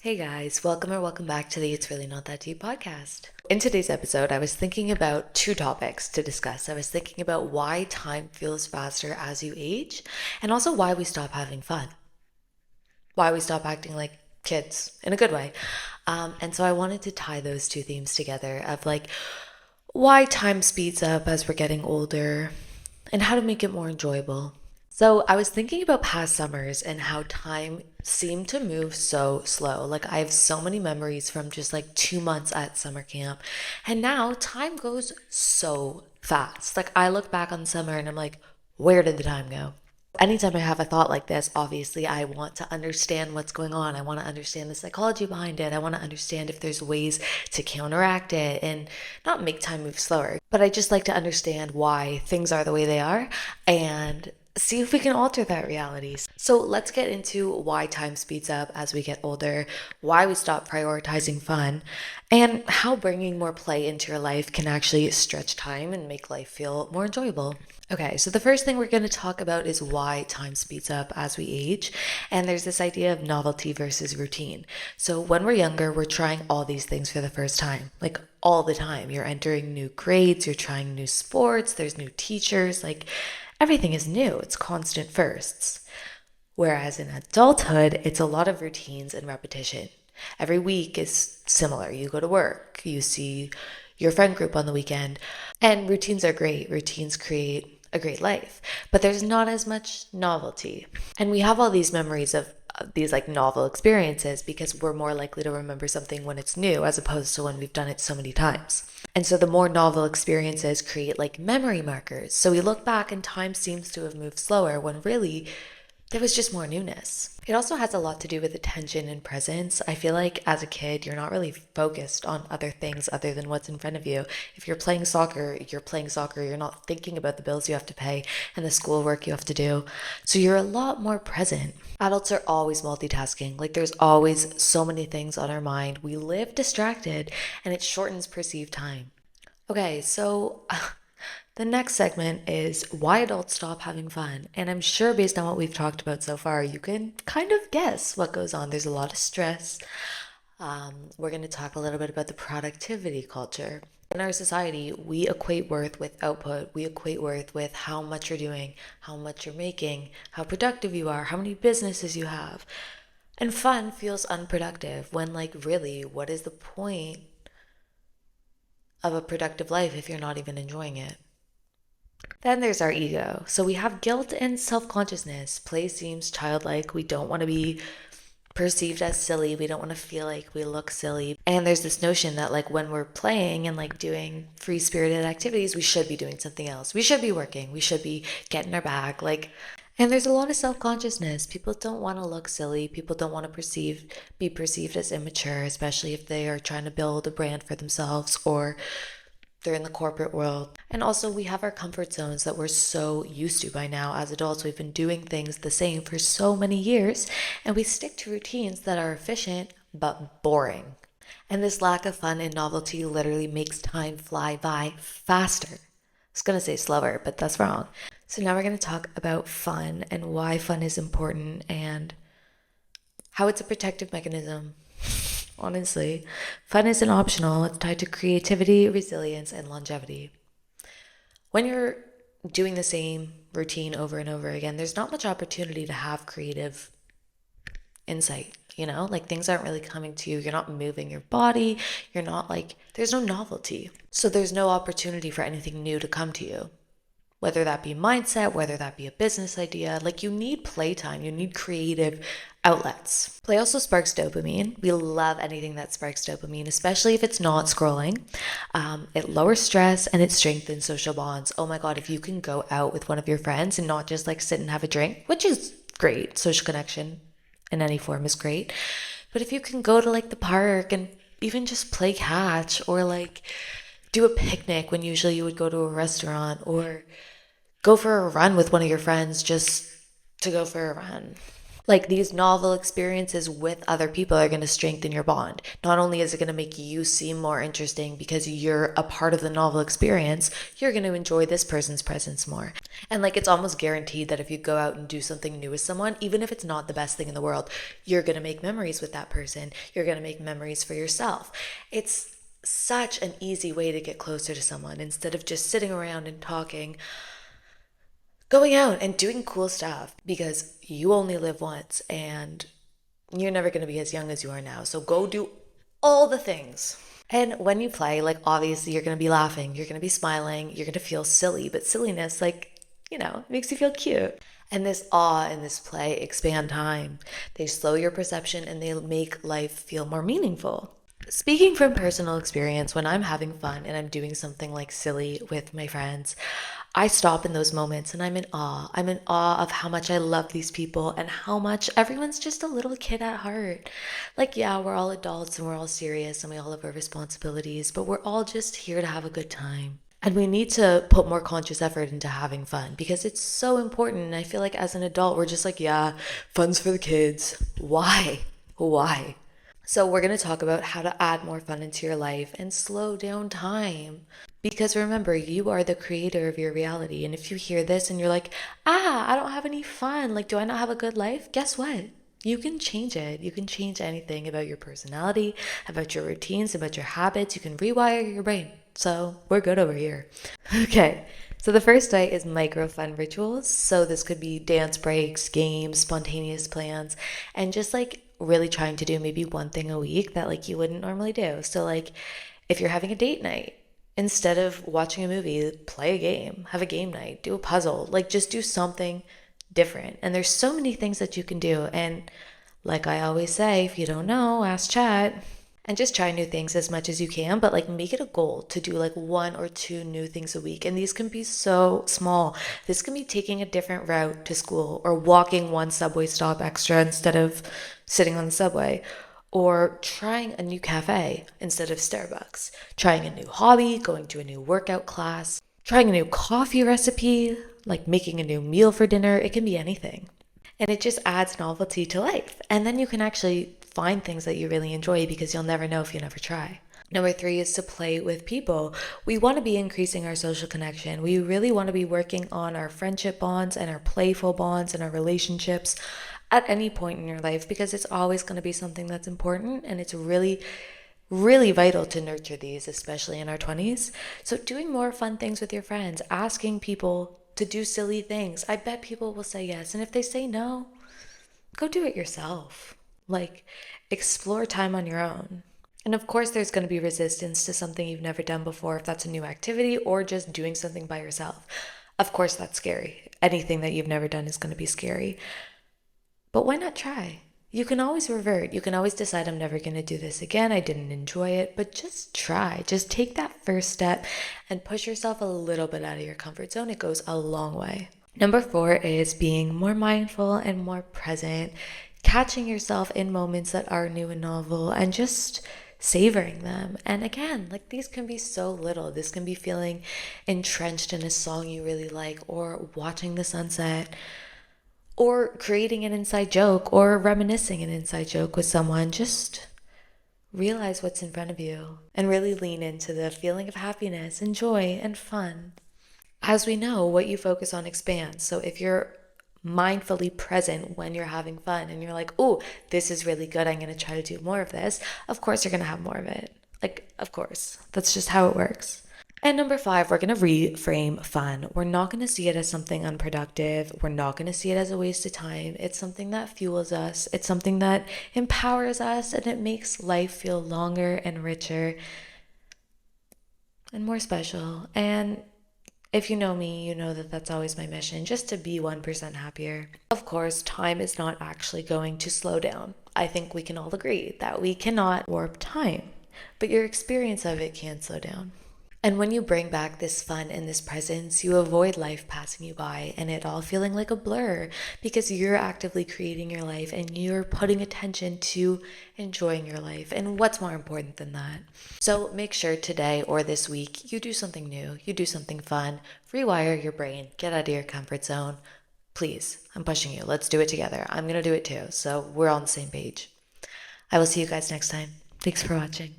Hey guys, welcome back to the It's Really Not That Deep podcast. In today's episode, I was thinking about two topics to discuss. I was thinking about why time feels faster as you age, and also why we stop having fun, why we stop acting like kids in a good way. And so I wanted to tie those two themes together of like why time speeds up as we're getting older and how to make it more enjoyable. So I was thinking about past summers and how time seemed to move so slow. Like I have so many memories from just like 2 months at summer camp. And now time goes so fast. Like I look back on summer and I'm like, where did the time go? Anytime I have a thought like this, obviously I want to understand what's going on. I want to understand the psychology behind it. I want to understand if there's ways to counteract it and not make time move slower. But I just like to understand why things are the way they are and see if we can alter that reality. So let's get into why time speeds up as we get older, why we stop prioritizing fun, and how bringing more play into your life can actually stretch time and make life feel more enjoyable. Okay, so the first thing we're going to talk about is why time speeds up as we age. And there's this idea of novelty versus routine. So when we're younger, we're trying all these things for the first time, like all the time. You're entering new grades, you're trying new sports, there's new teachers, like everything is new. It's constant firsts. Whereas in adulthood, it's a lot of routines and repetition. Every week is similar. You go to work, you see your friend group on the weekend, and routines are great. Routines create a great life, but there's not as much novelty. And we have all these memories of these like novel experiences because we're more likely to remember something when it's new as opposed to when we've done it so many times. And so the more novel experiences create like memory markers. So we look back and time seems to have moved slower when really there was just more newness. It also has a lot to do with attention and presence. I feel like as a kid, you're not really focused on other things other than what's in front of you. If you're playing soccer, you're playing soccer. You're not thinking about the bills you have to pay and the schoolwork you have to do. So you're a lot more present. Adults are always multitasking. Like there's always so many things on our mind. We live distracted and it shortens perceived time. Okay, so the next segment is why adults stop having fun. And I'm sure based on what we've talked about so far, you can kind of guess what goes on. There's a lot of stress. We're going to talk a little bit about the productivity culture. In our society, we equate worth with output. We equate worth with how much you're doing, how much you're making, how productive you are, how many businesses you have. And fun feels unproductive when, like, really, what is the point of a productive life if you're not even enjoying it? Then there's our ego. So we have guilt and self consciousness. Play seems childlike. We don't want to be perceived as silly. We don't want to feel like we look silly. And there's this notion that, like, when we're playing and like doing free spirited activities, we should be doing something else. We should be working. We should be getting our bag. And there's a lot of self consciousness. People don't want to look silly. People don't want to be perceived as immature, especially if they are trying to build a brand for themselves or they're in the corporate world. And also, we have our comfort zones that we're so used to by now. As adults, we've been doing things the same for so many years, and we stick to routines that are efficient but boring. And this lack of fun and novelty literally makes time fly by faster. I was gonna say slower, but that's wrong. So now we're gonna talk about fun and why fun is important and how it's a protective mechanism. Honestly, fun isn't optional. It's tied to creativity, resilience, and longevity. When you're doing the same routine over and over again, there's not much opportunity to have creative insight, you know? Like things aren't really coming to you. You're not moving your body. You're not like, there's no novelty. So there's no opportunity for anything new to come to you. Whether that be mindset, whether that be a business idea, like you need playtime, you need creative outlets. Play also sparks dopamine. We love anything that sparks dopamine, especially if it's not scrolling. It lowers stress and it strengthens social bonds. Oh my God, if you can go out with one of your friends and not just like sit and have a drink, which is great, social connection in any form is great. But if you can go to like the park and even just play catch or like do a picnic when usually you would go to a restaurant or go for a run with one of your friends just to go for a run. Like these novel experiences with other people are going to strengthen your bond. Not only is it going to make you seem more interesting because you're a part of the novel experience, you're going to enjoy this person's presence more. And like it's almost guaranteed that if you go out and do something new with someone, even if it's not the best thing in the world, you're going to make memories with that person. You're going to make memories for yourself. It's such an easy way to get closer to someone instead of just sitting around and talking. Going out and doing cool stuff because you only live once and you're never going to be as young as you are now. So go do all the things. And when you play, like obviously you're going to be laughing, you're going to be smiling, you're going to feel silly, but silliness, like, makes you feel cute. And this awe and this play expand time. They slow your perception and they make life feel more meaningful. Speaking from personal experience, when I'm having fun and I'm doing something like silly with my friends, I stop in those moments and I'm in awe. I'm in awe of how much I love these people and how much everyone's just a little kid at heart. Like, yeah, we're all adults and we're all serious and we all have our responsibilities, but we're all just here to have a good time. And we need to put more conscious effort into having fun because it's so important. And I feel like as an adult, we're just like, yeah, fun's for the kids. Why? Why? So we're going to talk about how to add more fun into your life and slow down time. Because remember, you are the creator of your reality. And if you hear this and you're like, I don't have any fun, like, do I not have a good life? Guess what? You can change it. You can change anything about your personality, about your routines, about your habits. You can rewire your brain. So we're good over here. Okay. So the first way is micro fun rituals. So this could be dance breaks, games, spontaneous plans, and just like really trying to do maybe one thing a week that like you wouldn't normally do. So like if you're having a date night, instead of watching a movie, play a game, have a game night, do a puzzle, like just do something different. And there's so many things that you can do. And like I always say, if you don't know, ask chat. And just try new things as much as you can, but like make it a goal to do like 1 or 2 new things a week. And these can be so small. This can be taking a different route to school or walking one subway stop extra instead of sitting on the subway, or trying a new cafe instead of Starbucks, trying a new hobby, going to a new workout class, trying a new coffee recipe, like making a new meal for dinner. It can be anything. And it just adds novelty to life. And then you can actually find things that you really enjoy because you'll never know if you never try. Number 3 is to play with people. We want to be increasing our social connection. We really want to be working on our friendship bonds and our playful bonds and our relationships at any point in your life because it's always going to be something that's important and it's really, really vital to nurture these, especially in our 20s. So doing more fun things with your friends, asking people to do silly things. I bet people will say yes. And if they say no, go do it yourself. Like, explore time on your own. And of course, there's going to be resistance to something you've never done before, if that's a new activity or just doing something by yourself. Of course, that's scary. Anything that you've never done is going to be scary. But why not try? You can always revert. You can always decide, I'm never going to do this again. I didn't enjoy it. But just try. Just take that first step and push yourself a little bit out of your comfort zone. It goes a long way. Number 4 is being more mindful and more present, catching yourself in moments that are new and novel and just savoring them. And again, like these can be so little. This can be feeling entrenched in a song you really like, or watching the sunset, or creating an inside joke, or reminiscing an inside joke with someone. Just realize what's in front of you and really lean into the feeling of happiness and joy and fun. As we know, what you focus on expands. So if you're mindfully present when you're having fun and you're like, oh, this is really good, I'm going to try to do more of this, of course you're going to have more of it. Like, of course. That's just how it works. And number 5, we're going to reframe fun. We're not going to see it as something unproductive. We're not going to see it as a waste of time. It's something that fuels us. It's something that empowers us, and it makes life feel longer and richer and more special. And if you know me, you know that that's always my mission, just to be 1% happier. Of course, time is not actually going to slow down. I think we can all agree that we cannot warp time, but your experience of it can slow down. And when you bring back this fun and this presence, you avoid life passing you by and it all feeling like a blur because you're actively creating your life and you're putting attention to enjoying your life. And what's more important than that? So make sure today or this week you do something new, you do something fun, rewire your brain, get out of your comfort zone. Please, I'm pushing you. Let's do it together. I'm going to do it too. So we're on the same page. I will see you guys next time. Thanks for watching.